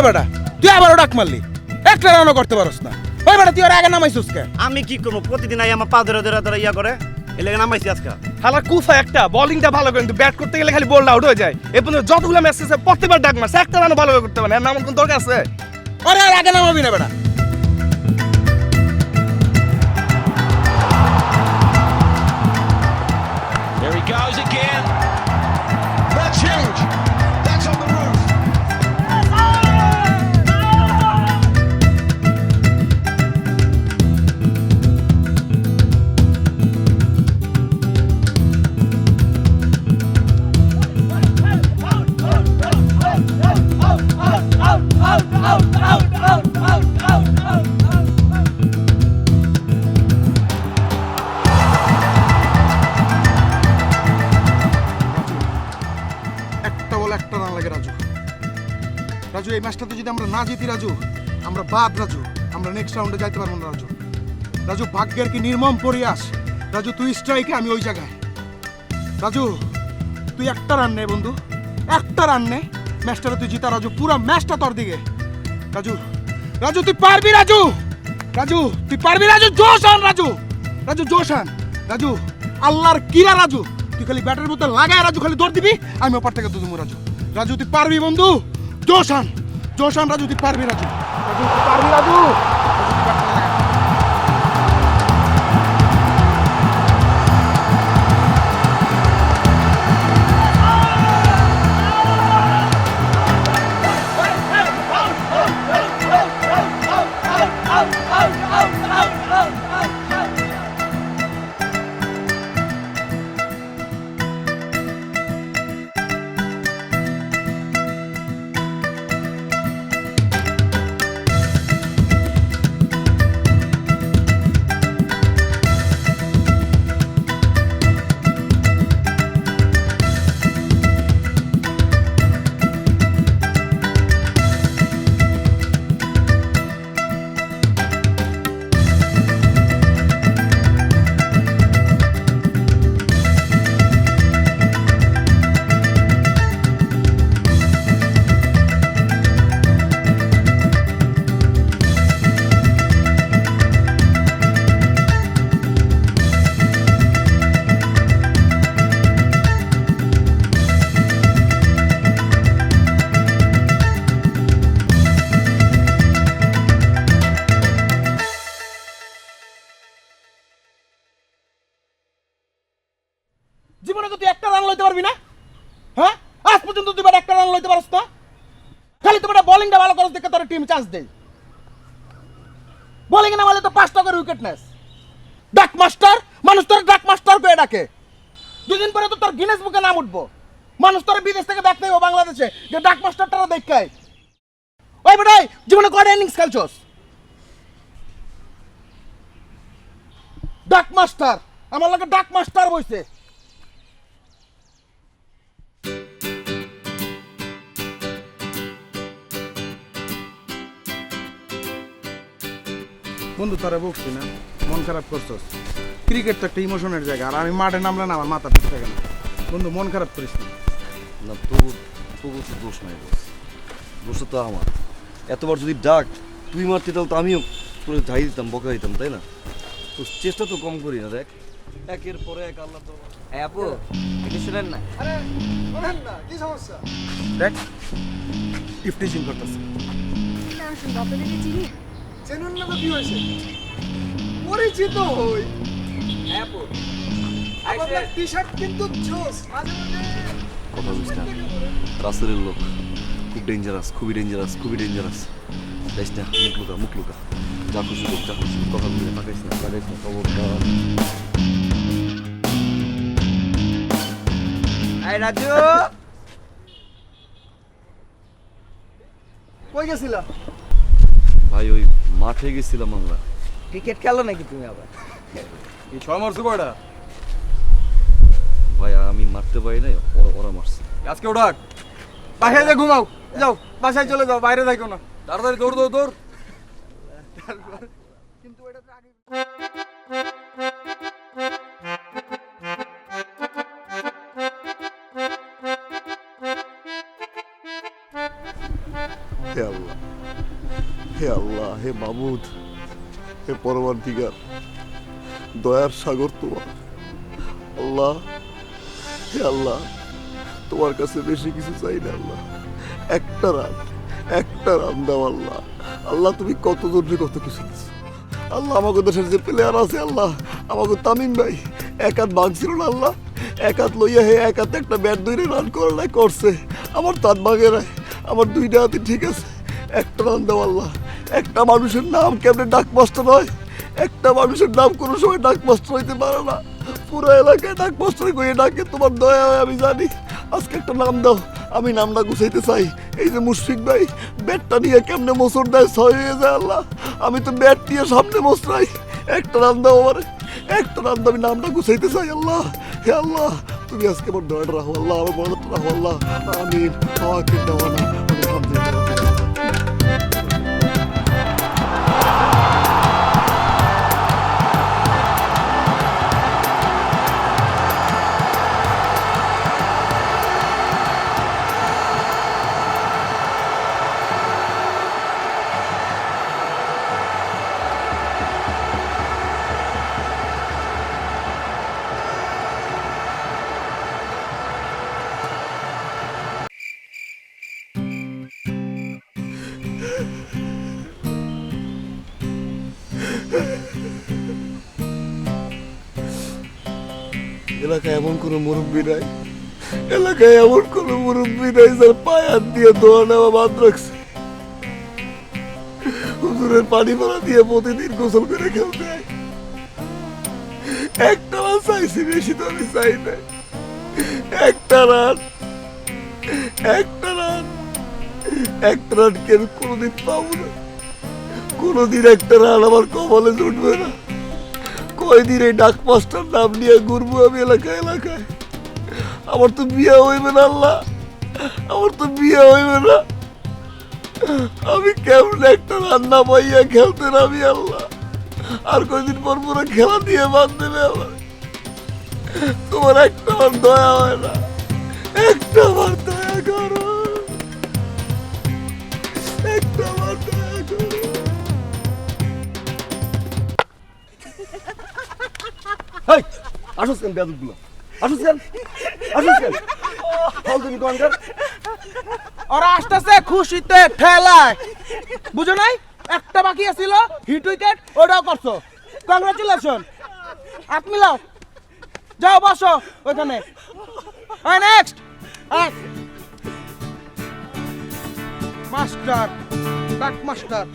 বেটা তুই আবারও ডাক মারলি একটা রানও করতে পারস না ওই বেটা তুই ওর আগে নামাইছিস কে আমি কি করবো প্রতিদিন আই আমার পা ধরে ধরে ধরে ইয়া করে এলাকা নামাইছি আজকে হালা কুফা একটা বোলিংটা ভালো করে কিন্তু ব্যাট করতে গেলে খালি বলটা আউট হয়ে যায় এই পর্যন্ত যতগুলো ম্যাচ আছে প্রত্যেকবার ডাক মারছে একটা রানও ভালো করে করতে পারে না এর নাম কোন দরকার আছে ওরে আর আগে নামাবি না বেটা There he goes again. That's huge. That's on the roof. একটা বল একটা রান লাগে রাজু রাজু এই ম্যাচটাতে যদি আমরা না জিতি রাজু আমরা বাদ রাজু আমরা নেক্সট রাউন্ডে যাইতে পারবো না রাজু রাজু ভাগ্যের কি নির্মম পরিহাস রাজু তুই স্ট্রাইকে আমি ওই জায়গায় রাজু তুই একটা রান নে বন্ধু একটা রান নে ম্যাচটাতে তুই জিতা রাজু পুরো ম্যাচটা তোর দিকে রাজু রাজু তুই পারবি রাজু রাজু তুই পারবি রাজু জোশ আন রাজু রাজু জোশ আন রাজু আল্লাহর কিরা রাজু তুই খালি ব্যাটের মধ্যে লাগায় রাজু খালি দৌড় দিবি আমি ওপার থেকে দুদুমু রাজু রাজু তুই পারবি বন্ধু জোশ আন রাজু তুই পারবি রাজু রাজু তুই পারবি রাজু জীবনে তুই একটা রান লইতে পারবি না হ্যাঁ আজ পর্যন্ত তুই একটা রান লইতে পারস না খালি তোমার বোলিংটা ভালো করস দেখে তোর টিম চান্স দেয় বোলিং না মারলে তো 5টা করে উইকেট নেস ডাক মাস্টার মানুষ তোর ডাক মাস্টার করে ডাকে দুদিন পরে তো তোর গিনেস বুকে নাম উঠবো মানুষ তোর বিদেশ থেকে দেখতে হবে বাংলাদেশে যে ডাক মাস্টারটারও দেখায় ওই বেটাই জীবনে কয়টা ইনিংস খেলছস ডাক মাস্টার আমার লাগে ডাক মাস্টার বইছে বন্ধু তোরা বকছি না মন খারাপ করছস ক্রিকেট তো একটা ইমোশনের জায়গা আর আমি মাঠে নামলে না আমার মাথা ঠিক থাকে না বন্ধু মন খারাপ করিস না না তোর তো দোষ নাই বস দোষ তো আমার এতবার যদি ডাক তুই মারতে তাও তো আমিও তোরে ঝাই দিতাম বকা দিতাম তাই না তো চেষ্টা তো কম করি না দেখ একের পরে এক আল্লাহ তো আপু এটা শুনেন না আরে বলেন না কি সমস্যা দেখ টিফটিজিং করতেছে চেনুন না তো কি হয়েছে পরিচিত হই আপু আপনার টি-শার্ট কিন্তু জোস মাঝে মাঝে কথা বুঝ না রাসেলের লোক খুব ডেঞ্জারাস খুবই ডেঞ্জারাস যাইস না মুখ লুকা যা খুশি লোক যা খুশি কথা বলে তাকাইস না খবরদার এই রাজু কই গেছিলা ভাই ওই মাঠে গেছিলাম আমরা ক্রিকেট খেলো নাকি তুমি আবার এই 6 মারছে কয়টা ভাই আমি মারতে পারি নাই ওরা মারছে আজকে ওঠাক বাসায় যা ঘুমাও যাও বাসায় চলে যাও বাইরে থাকো না তাড়াতাড়ি দৌড় কিন্তু এটা তো আগে হে আল্লাহ, হে আল্লাহ, হে মাবুদ, হে পরমাধিকার, দয়ার সাগর তোমার। আল্লাহ, হে আল্লাহ, তোমার কাছে বেশি কিছু চাই না আল্লাহ। একটা রান দাও আল্লাহ। আল্লাহ, তুমি কত জরুরি কত কিছু দিচ্ছ আল্লাহ। আমাকে দেশের যে প্লেয়ার আছে আল্লাহ, আমাকে তামিম ভাই এক হাত ভাঙছিল না আল্লাহ, এক হাত লইয়া হে এক হাতে একটা ব্যাট ধরে রান করে নাই করছে, আমার তাঁত ভাঙে নাই, আমার দুইটা হাতে ঠিক আছে। একটা রান দাও আল্লাহ। একটা মানুষের নাম কেমনে ডাকমাস্টার হয়? একটা মানুষের নাম কোনো সময় ডাকমাস্টার হইতে পারে না। পুরো এলাকায় ডাকমাস্টার কইয়ে ডাকে, তোমার দয়া হয় আমি জানি। আজকে একটা নাম দাও, আমি নামটা গুছাইতে চাই। এই যে মুশফিক ভাই ব্যাটটা নিয়ে কেমনে মোচর দেয়, ছয় হয়ে যায় আল্লাহ। আমি তো ব্যাট নিয়ে সামনে মোচড়াই। একটা রান দাও আমার, একটা রান দাও, আমি নামটা গুছাইতে চাই আল্লাহ। হে আল্লাহ, তুমি আজকে আমার দয়াটা রাখো আল্লাহ, আমার মনটা রাখো আল্লাহ। আমিন। আখির দাওয়ানা আলহামদুলিল্লাহ। এলাকায় এমন কোনো মুরব্বী নাই, এলাকায় এমন কোনো মুরব্বী নাই যার পায়ে হাত দিয়ে দোয়া নেওয়া বাদ রাখছে। হুজুরের পানি ভরা দিয়ে প্রতিদিন গোসল করে খেলতে হয়। একটা রান চাইছি, বেশি তো আমি চাই নাই। একটা রান, একটা রান, একটা রান কেন কোনোদিন পাবো না। কোনোদিন একটা রান আমার কপালে জুটবে না। কয়দিন এই ডাকমাস্টার নাম নিয়ে ঘুরবো আমি এলাকায় এলাকায়? আমার তো বিয়ে হইবে না আল্লাহ, আমার তো বিয়ে হইবে না। আমি কেমন একটা রান্না পাইয়া খেলতে নামি আল্লাহ। আর কয়দিন পর পুরো খেলা দিয়ে বাদ দেবে আমার। তোমার একটা বার দয়া হয় না, একটা বার দয়া করো, একটা বার দয়া করো। হেই, আসুস কেন বেয়াদবগুলো? আসুস কেন? আসুস কেন? ফালতুনি কোনকার? ওরা আসতেছে খুশিতে ঠেলায়, বুঝো নাই? একটা বাকি আছিল, হিট উইকেট, ওটাও করছো। কংগ্রাচুলেশন। হাত মিলাও, যাও বসো ওইখানে। নেক্সট মাস্টার, ডাক মাস্টার।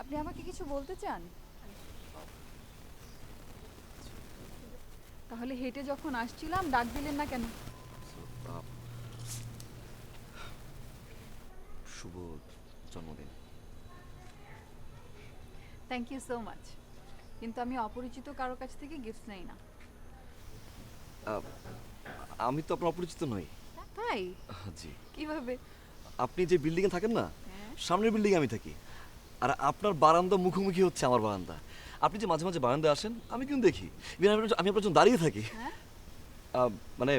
আপনি আমাকে কিছু বলতে চান? তাহলে হেঁটে যখন আসছিলাম ডাক দিলেন না কেন? শুভ জন্মদিন। থ্যাংক ইউ সো মাচ, কিন্তু আমি অপরিচিত কারো কাছ থেকে গিফট নেই না। আমি তো আপনার অপরিচিত নই। তাই জি। কিভাবে? আপনি যে বিল্ডিংয়ে থাকেন না, সামনের বিল্ডিংয়ে আমি থাকি। আর আপনার বারান্দা মুখোমুখি হচ্ছে আমার বারান্দা। আপনি যে মাঝে মাঝে বারান্দায় আসেন, আমি কিন্তু দেখি। আমি আপনার জন্য দাঁড়িয়ে থাকি। হ্যাঁ? মানে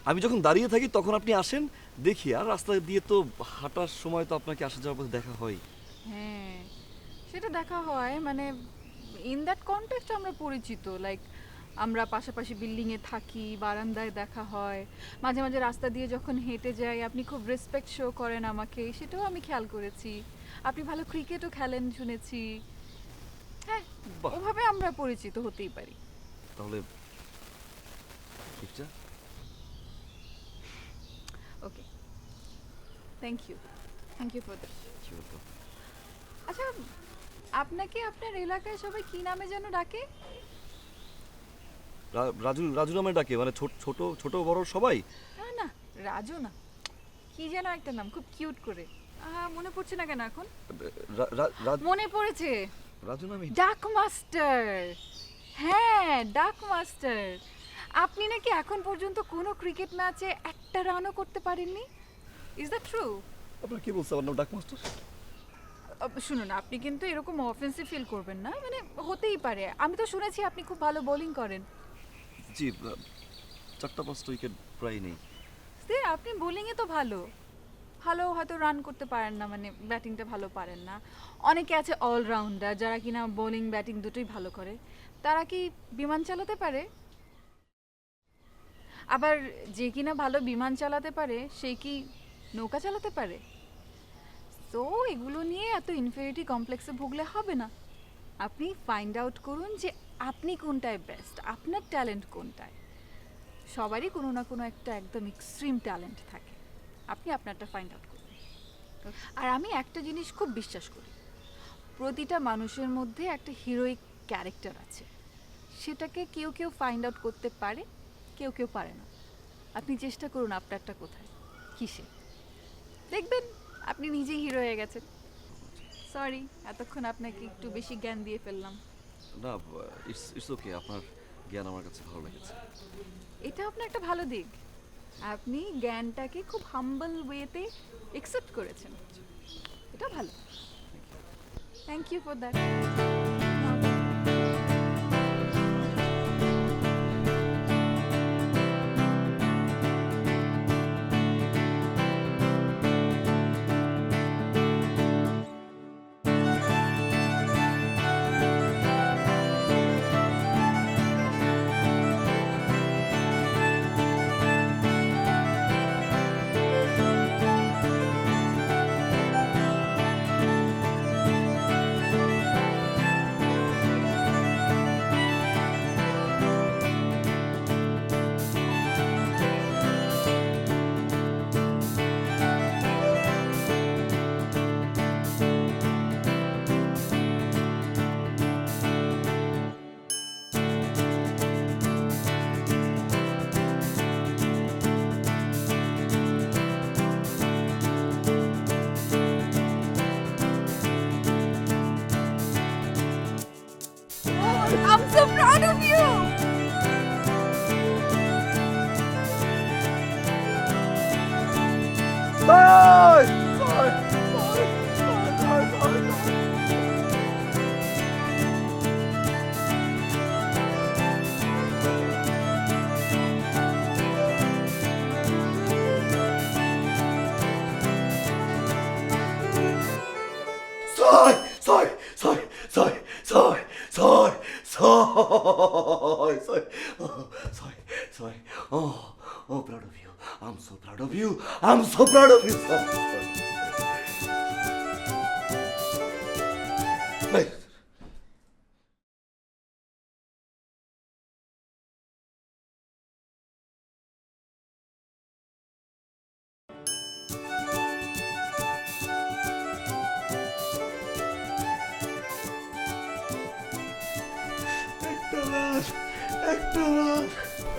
আমি যখন দাঁড়িয়ে থাকি তখন আপনি আসেন, দেখি। আর রাস্তা দিয়ে তো হাঁটার সময় তো আপনাকে আসা যাওয়ার পথে দেখা হয়। হ্যাঁ, সেটা দেখা হয়, মানে ইন দ্যাট কনটেক্সট আমরা পরিচিত, লাইক আমরা পাশাপাশি বিল্ডিংয়ে থাকি, বারান্দায় দেখা হয়, মাঝে মাঝে রাস্তা দিয়ে যখন হেঁটে যাই আপনি খুব রেসপেক্ট শো করেন আমাকে, সেটাও আমি খেয়াল করেছি। আপনি ভালো ক্রিকেটও খেলেন শুনেছি। হ্যাঁ, বাহ। ওভাবে আমরা পরিচিত হতেই পারি। তাহলে ঠিকটা? ওকে, থ্যাংক ইউ ফর দ্যাট। কি বলতো? আচ্ছা, আপনাকে আপনার এলাকায় সবাই কি নামে যেন ডাকে? রাজু রাজু নামে ডাকে, মানে ছোট ছোট বড় সবাই। না না, রাজু না, কি যেন একটা নাম, খুব কিউট করে। মনে পড়ছে না কেন এখন? মনে পড়েছে, রাজু নামে। ডাক মাস্টার। হ্যাঁ, ডাক মাস্টার। আপনি নাকি এখন পর্যন্ত কোনো ক্রিকেট ম্যাচে একটা রানও করতে পারেননি, ইজ দ্যাট ট্রু? আপনার কি বলছে আমার নাম ডাক মাস্টার? শুনুন, আপনি কিন্তু এরকম অফেন্সিভ ফিল করবেন না, মানে হতেই পারে। আমি তো শুনেছি আপনি খুব ভালো বোলিং করেন। জি, 4-5টা উইকেট প্রায় নেই। আপনি বোলিংয়ে তো ভালো ভালো হয়তো রান করতে পারেন না, মানে ব্যাটিংটা ভালো পারেন না। অনেকে আছে অলরাউন্ডার যারা কিনা বোলিং ব্যাটিং দুটোই ভালো করে। তারা কি বিমান চালাতে পারে? আবার যে কিনা ভালো বিমান চালাতে পারে সে কি নৌকা চালাতে পারে? তো এগুলো নিয়ে এত ইনফেরিটি কমপ্লেক্সে ভুগলে হবে না। আপনি ফাইন্ড আউট করুন যে আপনি কোনটায় বেস্ট, আপনার ট্যালেন্ট কোনটায়। সবারই কোনো না কোনো একটা একদম এক্সট্রিম ট্যালেন্ট থাকে, আপনি আপনারটা ফাইন্ড আউট করুন। আর আমি একটা জিনিস খুব বিশ্বাস করি, প্রতিটা মানুষের মধ্যে একটা হিরোইক ক্যারেক্টার আছে, সেটাকে কেউ কেউ ফাইন্ড আউট করতে পারে, কেউ কেউ পারে না। আপনি চেষ্টা করুন আপনারটা কোথায়, কিসে, দেখবেন আপনি নিজেই হিরো হয়ে গেছেন। সরি, এতক্ষণ আপনাকে একটু বেশি জ্ঞান দিয়ে ফেললাম। না, ইটস ওকে। আপনার জ্ঞান আমার কাছে ভালো লেগেছে। এটা আপনার একটা ভালো দিক, আপনি জ্ঞানটাকে খুব হাম্বল ওয়েতে অ্যাকসেপ্ট করেছেন, এটা ভালো। Thank you for that. I'm so proud of you. Sorry. Oh, proud of you. I'm so proud of you. I'm so proud of you. Sorry. Hey.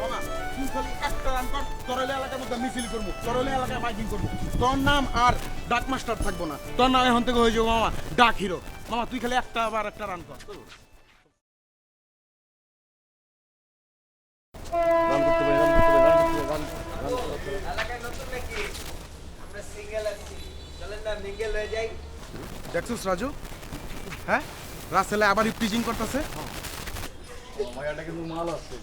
মামা, তুই খালি একটা রান কর, তরলে এলাকার মধ্যে মিছিল করবো, তরলে এলাকায় মাইকিং করবো। তোর নাম আর ডাক মাস্টার থাকবো না, তোর নাম এখন থেকে হয়ে যাবো মামা ডাক হিরো। মামা তুই খালি একটা রান কর। রান করতে পারি, রান করতে পারি, রান করতে পারি, রান করতে পারি। দেখছিস রাজু? হ্যাঁ, রাসেলে আবারই প্রিজিং করতেছে। মায়াটা কিন্তু মাল আছে।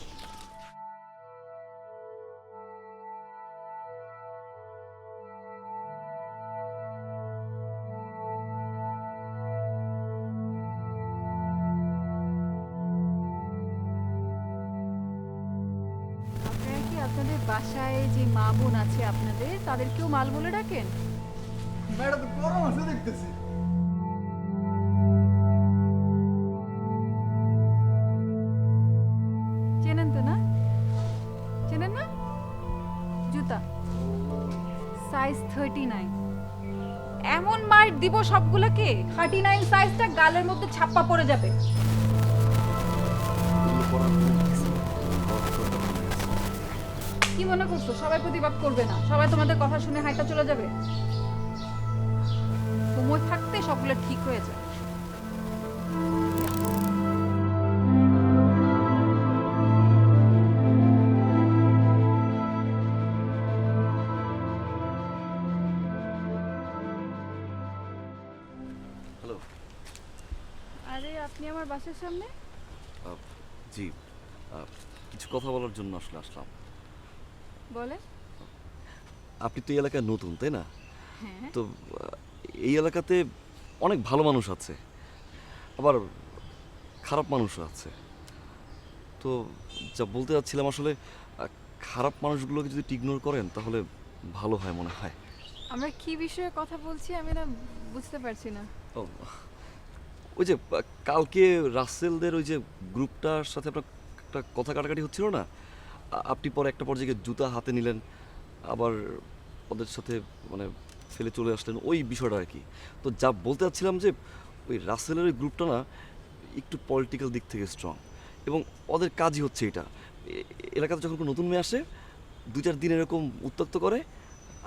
আপনারা কি আপনাদের বাসায় যে মা বোন আছে আপনাদের তাদেরকেও মাল বলে ডাকেন? ম্যাডাম তো গরম আছে দেখতেছি। চেনেন তো না? চেনেন না? জুতা সাইজ 39। এমন মার দিব সবগুলোকে 39 সাইজটা গালের মধ্যে ছাপ্পা পড়ে যাবে। কি মনে করছো সবাই প্রতিবাদ করবে না? সবাই তোমাদের কথা শুনে হাইটা চলে যাবে? সময় থাকতে সবগুলো ঠিক হয়ে যায়। হ্যালো। আরে আপনি আমার বাসার সামনে? জি, কিছু কথা বলার জন্য আসলে আসলাম। বলে। আপনি তো এই এলাকায় নতুন, তাই না? হ্যাঁ। তো এই এলাকাতে অনেক ভালো মানুষ আছে, আবার খারাপ মানুষও আছে। তো যা বলতে চাচ্ছিলাম আসলে, খারাপ মানুষগুলোকে যদি ইগনোর করেন তাহলে ভালো হয় মনে হয়। আমরা কি বিষয়ে কথা বলছি আমি না বুঝতে পারছি না। ও, ওই যে কালকে রাসেলদের ওই যে গ্রুপটার সাথে আপনার একটা কথা কাটাকাটি হচ্ছিল না, আপনি পরে একটা পর্যায়ে জুতা হাতে নিলেন, আবার ওদের সাথে মানে ফেলে চলে আসলেন, ওই বিষয়টা আর কি। তো যা বলতে চাচ্ছিলাম যে ওই রাসেলের ওই গ্রুপটা না একটু পলিটিক্যাল দিক থেকে স্ট্রং, এবং ওদের কাজই হচ্ছে এটা। এলাকাতে যখন কোনো নতুন মেয়ে আসে 2-4 দিন এরকম উত্ত্যক্ত করে,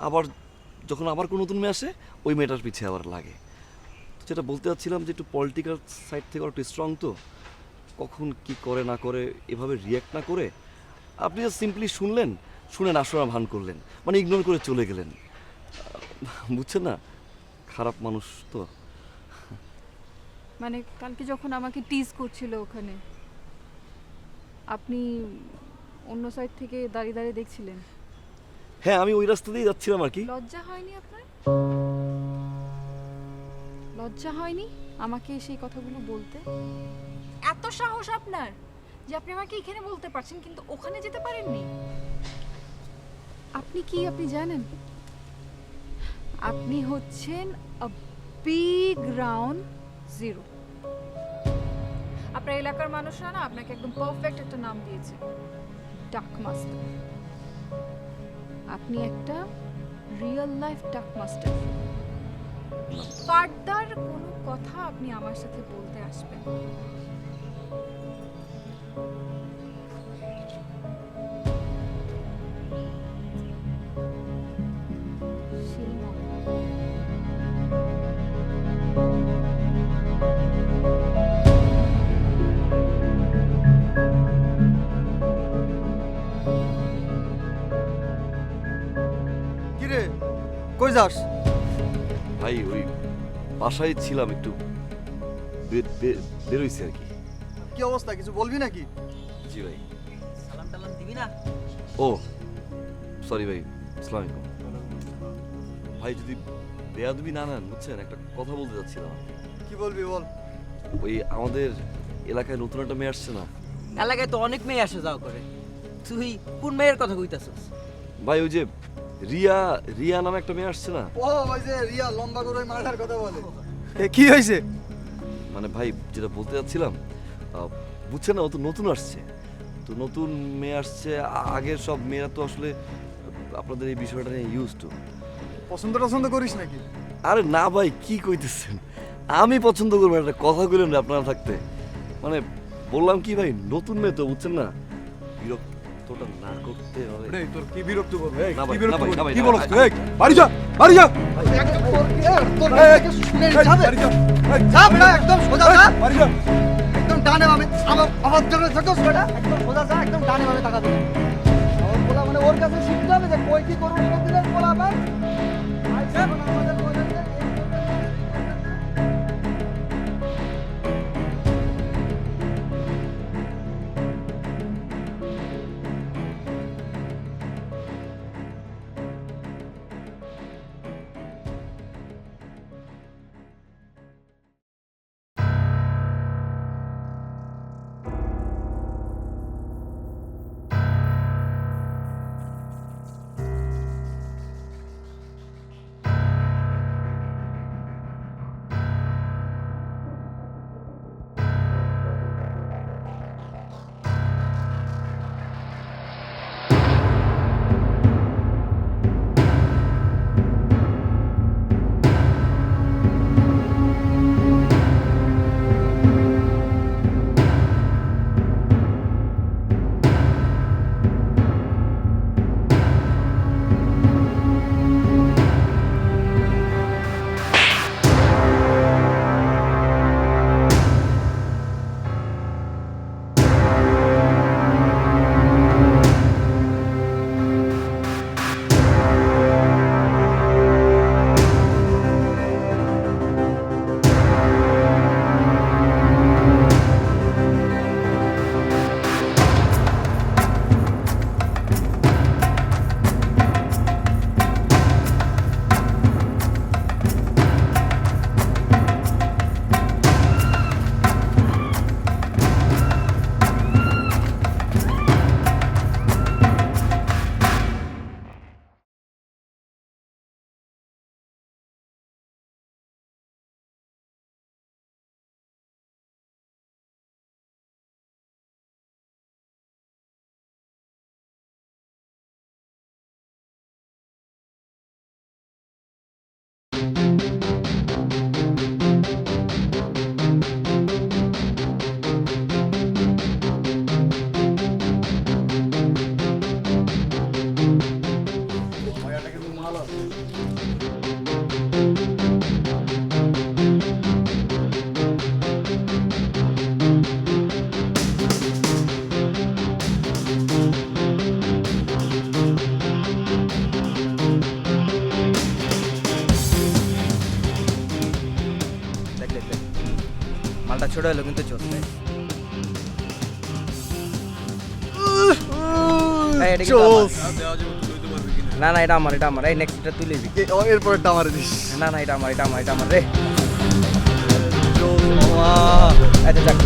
আবার যখন আবার কোনো নতুন মেয়ে আসে ওই মেয়েটার পিছিয়ে আবার লাগে। তো যেটা বলতে চাচ্ছিলাম যে একটু পলিটিক্যাল সাইড থেকে একটু স্ট্রং, তো কখন কি করে না করে এভাবে রিয়্যাক্ট না করে আপনি জাস্ট সিম্পলি শুনলেন, শুনে না শোনা ভান করলেন, মানে ইগনোর করে চলে গেলেন। বুঝছেন না, খারাপ মানুষ তো। মানে কালকে যখন আমাকে টিজ করছিল ওখানে আপনি অন্য সাইড থেকে দাঁড়িয়ে দাঁড়িয়ে দেখছিলেন? হ্যাঁ, আমি ওই রাস্তা দিয়ে যাচ্ছিলাম আর কি। লজ্জা হয়নি আপনার? লজ্জা হয়নি আমাকে সেই কথাগুলো বলতে? এত সাহস আপনার যে আপনি আমাকে এখানে বলতে পারছেন কিন্তু ওখানে যেতে পারেননি? আপনি কি আপনি জানেন আপনি হচ্ছেন আ বিগ রাউন্ড জিরো। আপনার এলাকার মানুষরা না আপনাকে একদম পারফেক্ট একটা নাম দিয়েছে, ডাক মাস্টার। আপনি একটা রিয়েল লাইফ ডাক মাস্টার। ফার্দার কোনো কথা আপনি আমার সাথে বলতে আসবেন। কিরে কই যাস? ভাই ওই বাসায় ছিলাম, একটু বেরোইছি আর কি। কি অবস্থা, কিছু বলবি নাকি? জি ভাই। সালাম টালাম দিবি না? ও সরি ভাই, আসসালামু আলাইকুম। ভাই যদি বেয়াদবি না নেন, বুঝছেন, একটা কথা বলতে যাচ্ছিলাম। কি বলবি বল। ওই আমাদের এলাকায় নতুন একটা মেয়ে আসছে না এলাকায় তো অনেক মেয়ে আসে যাওয়া করে, তুই কোন মেয়ের কথা কইতাছস? ভাই, ওই যে রিয়া নামে একটা মেয়ে আসছে না। ও ওই যে রিয়া লম্বা করে মারার কথা বলে। কি হয়েছে? মানে ভাই যেটা বলতে যাচ্ছিলাম, বুঝছেন না, ও তো নতুন আসছে, তো নতুন মেয়ে আসছে। আগের সব মেয়েরা তো আসলে আপনাদের এই বিষয়টা নিয়ে ইউজ টু। পছন্দ করিস নাকি? আরে না ভাই, কি কইতেছেন, আমি পছন্দ করবো একটা কথা কইলেন না আপনারা থাকতে। মানে বললাম কি ভাই, নতুন মেয়ে তো, বুঝছেন না, বিরক্তটা না করতে হবে। রে তোর কি বিরক্ত করবে? না ভাই, কি বিরক্ত না ভাই, করবে? না ভাই, কি না বলছ ভাই। তুই? এই, বাড়ি যা, বাড়ি যা। একদম শুনে এই, যাবে। বাড়ি যা। এই, যা বেটা, একদম সোজা যা। বাড়ি যা। একদম ডানে বামে আমার জন্য থাকো বেটা, একদম সোজা যা, একদম ডানে বামে তাকাবে। আমার বলা মানে ওর কাছে শিখতে হবে যে কই কি করব প্রতিদিন বলা ভাই। আইসা ছোট হলো কিন্তু চলছে। না না এটা আমার এই নেক্সটটা তুই লিবি। এরপরটা আমারে দিস। না না এটা আমার রে। আচ্ছা যাক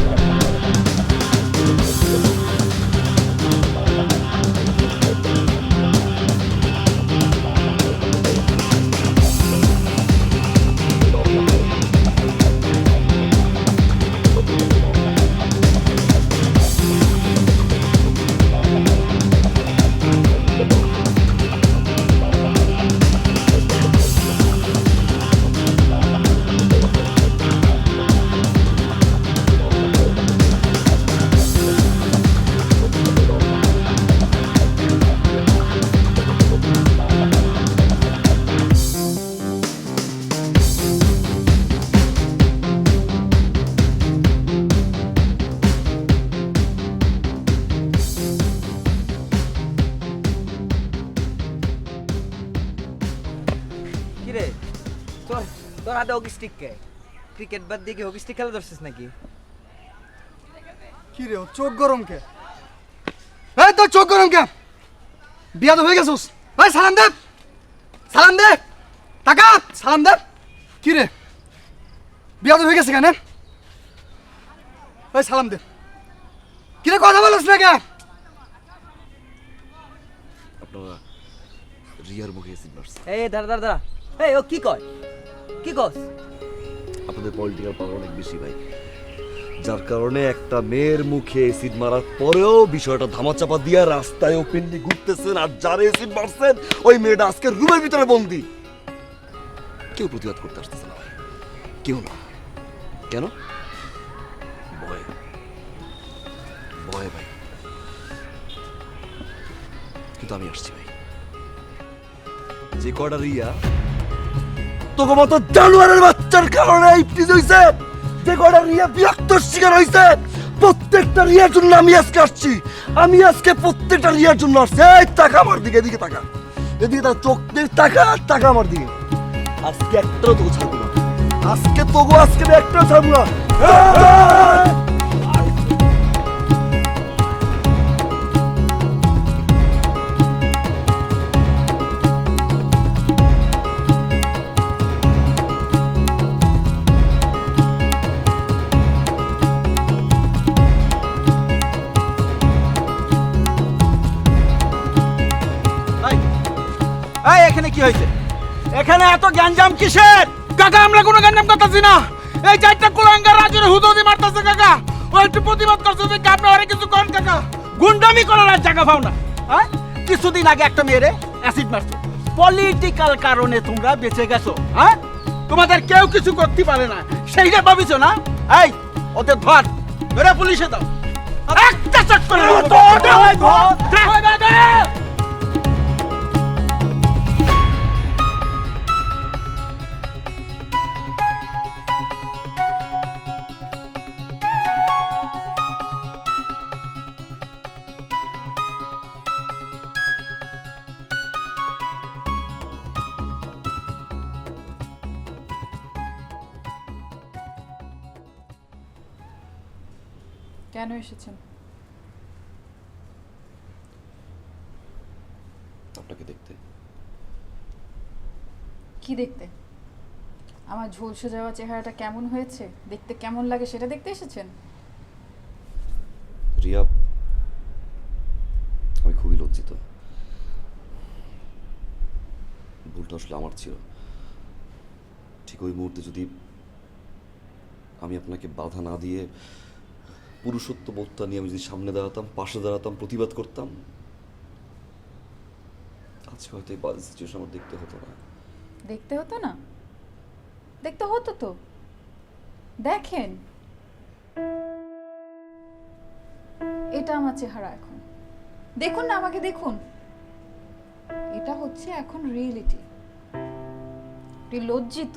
কিরে তোর হাতে হকি স্টিক কে? ক্রিকেট বাদ দিয়ে কি হকি স্টিক খেলা ধরছিস নাকি? কি রে চোখ গরম কে? এই তোর চোখ গরম কে? বিয়া তো হয়ে গেছিস। ভাই সালাম দে, সালাম দে, টাকা সালাম দে। কি রে বিয়া তো হয়ে গেছে কেন? ভাই সালাম দে। কি রে কথা বলিস না কে? আপনারা রিয়ার মুখে অ্যাসিড মারছে। এই দাঁড়া এই ও কি কয়? কি কস? আপনাদের পলিটিক্যাল পাওয়ার অনেক বেশি ভাই, যার কারণে একটা মেয়ের মুখে অ্যাসিড মারার পরেও বিষয়টা ধামাচাপা দিয়ে রাস্তায় ওপেনলি ঘুরতেছেন, আর যারা অ্যাসিড মারছেন ওই মেয়েটা আজকে রুমের ভিতরে বন্দি। কেউ প্রতিবাদ করতে আসতেছে না ভাই, কেউ না। কেন? ভয় ভয় ভাই। কিন্তু আমি আসছি ভাই। যে কটা রিয়া তোকে মতো জানোয়ারের বাচ্চার কারণে ইফতিজ হইছে, যে কটা রিয়া বিরক্তর শিকার হইছে, প্রত্যেকটা রিয়ার জন্য আমি আজকে আসছি। আমি আজকে প্রত্যেকটা রিয়ার জন্য আসছি। এই টাকা আমার দিকে, এদিকে টাকা, এদিকে তার চোখ দিয়ে টাকা, টাকা আমার দিকে। আজকে একটাও তোকে ছাড়বো না, আজকে একটাও ছাড়বো না। এই এখানে কি হয়েছে? এখানে এত গ্যাঞ্জাম কিসের? কাকা আমরা কোনো গ্যাঞ্জাম করতেছি না। এই চারটা কুলাঙ্গার রাজুরে হুদুদি মারতেছে কাকা। ও একটু প্রতিবাদ করছে যে আপনি আরে কিছু কোন কাকা। গুন্ডামি করার আর জায়গা পাও না। হ্যাঁ কিছুদিন আগে একটা মেয়েরে অ্যাসিড মারছো, পলিটিক্যাল কারণে তোমরা বেঁচে গেছো। হ্যাঁ তোমাদের কেউ কিছু করতে পারে না, সেইটা ভাবিছো না? এই ওদের ধর, ধরে পুলিশে দাও। একটা চক্কর কেন এসেছেন? আপনাকে দেখতে। কি দেখতে? আমার ঝলসে যাওয়া চেহারাটা কেমন হয়েছে, দেখতে কেমন লাগে সেটা দেখতে এসেছেন? রিয়া, আমি খুবই লজ্জিত। ভুলটা আসলে আমার ছিল। ঠিক ওই মুহূর্তে যদি আমি আপনাকে বাধা না দিয়ে পুরুষত্ব বোধটা নিয়ে আমি যদি সামনে দাঁড়াতাম, পাশে দাঁড়াতাম, প্রতিবাদ করতাম, আজকে হয়তো এই বাজে সিচুয়েশন আমার দেখতে হতো না। দেখতে হতো না? দেখতে হতো তো। দেখেন, এটা আমার চেহারা এখন। দেখুন না, আমাকে দেখুন। এটা হচ্ছে এখন রিয়েলিটি। লজ্জিত,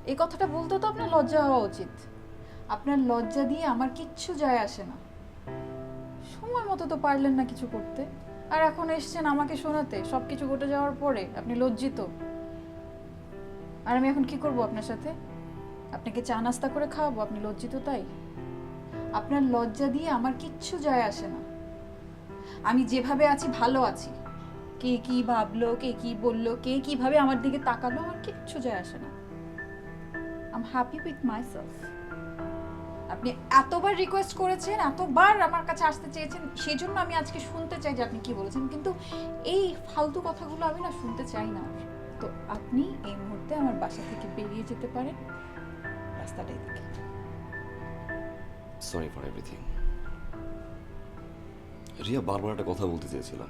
এই কথাটা বলতে তো আপনার লজ্জা হওয়া উচিত। আপনার লজ্জা দিয়ে আমার কিচ্ছু যায় আসে না। সময় মতো তো পারলেন না কিছু করতে, আর এখন এসছেন আমাকে শোনাতে সবকিছু ঘটে যাওয়ার পরে আপনি লজ্জিত। আর আমি এখন কি করব আপনার সাথে? আপনাকে চা নাস্তা করে খাওয়াবো, আপনি লজ্জিত তাই? আপনার লজ্জা দিয়ে আমার কিচ্ছু যায় আসে না। আমি যেভাবে আছি ভালো আছি। কে কি ভাবলো, কে কি বললো, কে কিভাবে আমার দিকে তাকালো, আমার কিচ্ছু যায় আসে না। I am happy with myself. আপনি এতবার রিকোয়েস্ট করেছেন, এতবার আমার কাছে আসতে চেয়েছেন, সেই জন্য আমি আজকে শুনতে চাই যে আপনি কি বলেছেন, কিন্তু এই ফালতু কথাগুলো আমি না শুনতে চাই না। তো আপনি এই মুহূর্তে আমার বাসা থেকে বেরিয়ে যেতে পারেন, রাস্তাটাই থেকে। Sorry for everything. রিয়া, বারবার একটা কথা বলতে চেয়েছিলাম,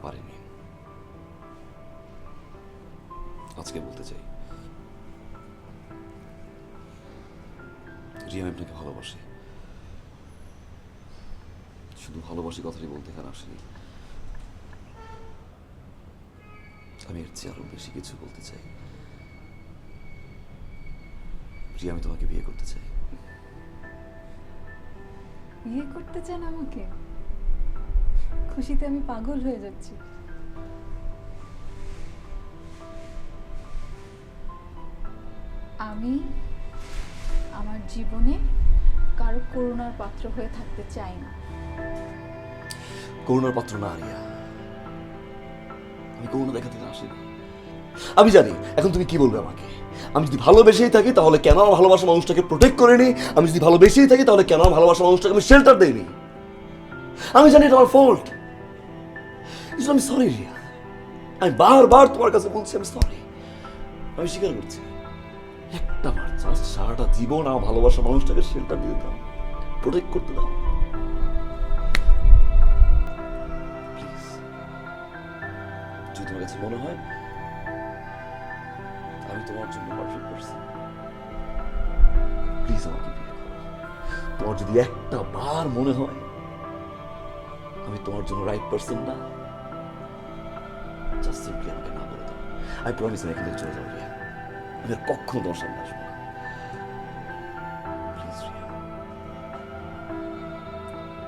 পারিনি। আজকে বলতে চাই। রিয়া, আমি আপনাকে ভালোবাসি। শুধু ভালোবাসি কথাটি বলতে এখানে আসেনি, আমি এর চেয়ে আরো বেশি কিছু বলতে চাই। রিয়া, আমি তোমাকে বিয়ে করতে চাই। বিয়ে করতে চান আমাকে? খুশিতে আমি পাগল হয়ে যাচ্ছি। আমি আমার জীবনে কারো করুণার পাত্র হয়ে থাকতে চাই না। করুণার পাত্র না রিয়া, আমি করুণা দেখাতে আসিনি। আমি জানি এখন তুমি কি বলবে আমাকে। আমি যদি ভালোবেসেই থাকি তাহলে কেন আমার ভালোবাসা মানুষটাকে প্রোটেক্ট করিনি? আমি যদি ভালোবেসেই থাকি তাহলে কেন আমার ভালোবাসা মানুষটাকে আমি শেল্টার দেইনি? আমি জানি এটা আমার ফল্ট। আমি সরি রিয়া, আমি বারবার তোমার কাছে বলছি আমি সরি। আমি স্বীকার করছি, একটা বার জাস্ট সারাটা জীবন আমার ভালোবাসা মানুষটাকে শেল্টার দিতে দাও, প্রোটেক্ট করতে দাও প্লিজ। যদি তোমার কাছে মনে হয় আমি তোমার জন্য পারফেক্ট পারসন, প্লিজ আমাকে বিয়ে করো। তোমার যদি একটা বার মনে হয় আমি তোমার জন্য রাইট পারসন না, জাস্ট সিম্পলি আমাকে না বলে দাও। আই প্রমিস আমি এখান থেকে চলে যাবো রিয়া, আমি আর কখনো তোমার সামনে আসবো না। প্লিজ রিয়া,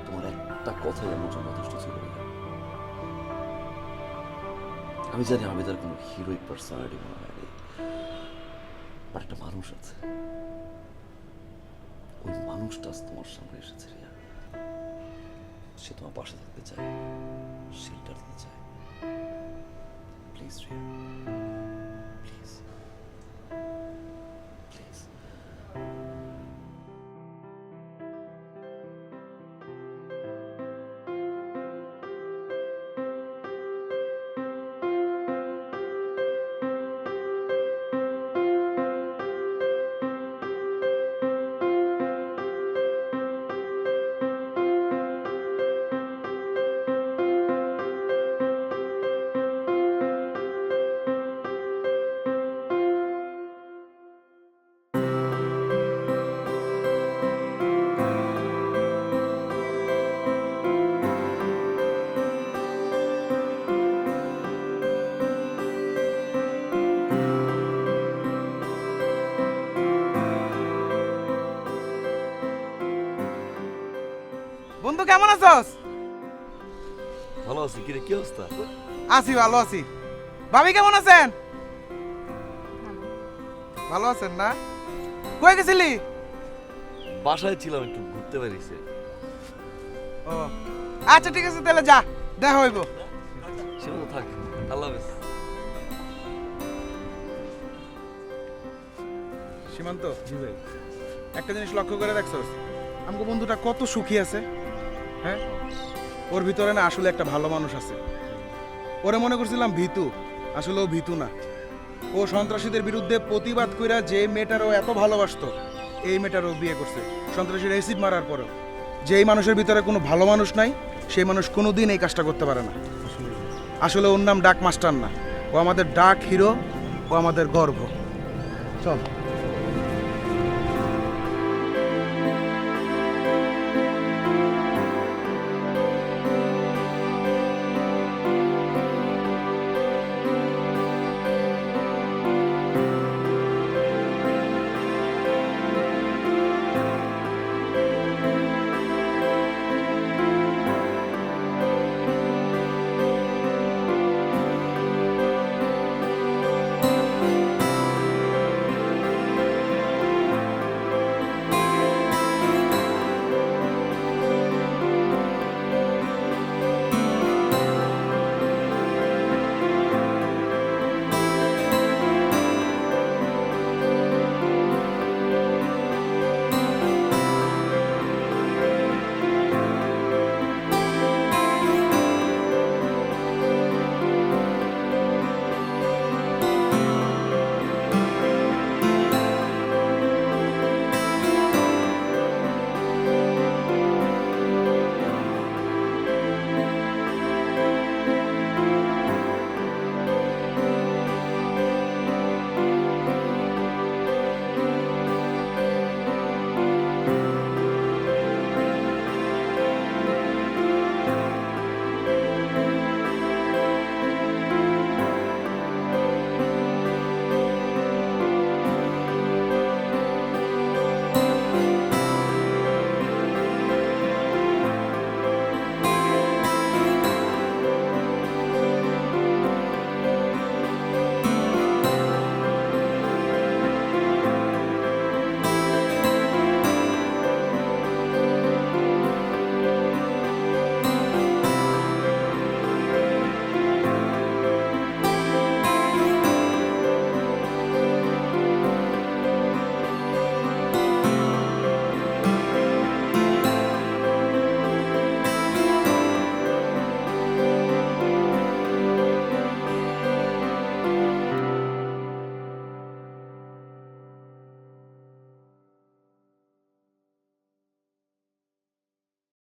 তোমার একটা কথাই আমার জন্য যথেষ্ট ছিল রিয়া। আমি জানি আমি তার কোনো হিরোইক পার্সোনালিটি মনে হয়নি, আর একটা মানুষ আছে, ওই মানুষটা আজ তোমার সামনে এসেছে রিয়া। সে তোমার পাশে থাকতে চায়, শেল্টার দিতে চায়। Please Riya, please please. বন্ধু কেমন আছস? ভালো আছি। কিরে, কি অবস্থা? আছি, ভালো আছি। ভাবি কেমন আছেন? ভালো আছেন না? কই গেছিলি? বাসায় ছিলাম, একটু ঘুরতে বেরিয়েছে। ও আচ্ছা, ঠিক আছে, তাহলে যা, দেখা হইব। সে তো থাক, আল্লাহ হাফেজ। সীমান্ত, জি ভাই, একটা জিনিস লক্ষ্য করে দেখছস, আমাকে বন্ধুটা কত সুখী আছে। হ্যাঁ, ওর ভিতরে না আসলে একটা ভালো মানুষ আছে। ওরে মনে করছিলাম ভীতু, আসলে ও ভীতু না। ও সন্ত্রাসীদের বিরুদ্ধে প্রতিবাদ কইরা যে মেয়েটারও এত ভালোবাসতো, এই মেয়েটারও বিয়ে করছে সন্ত্রাসীর অ্যাসিড মারার পরেও। যেই মানুষের ভিতরে কোনো ভালো মানুষ নাই, সেই মানুষ কোনোদিন এই কাজটা করতে পারে না। আসলে ওর নাম ডাক মাস্টার না, ও আমাদের ডাক হিরো, ও আমাদের গর্ব। চল।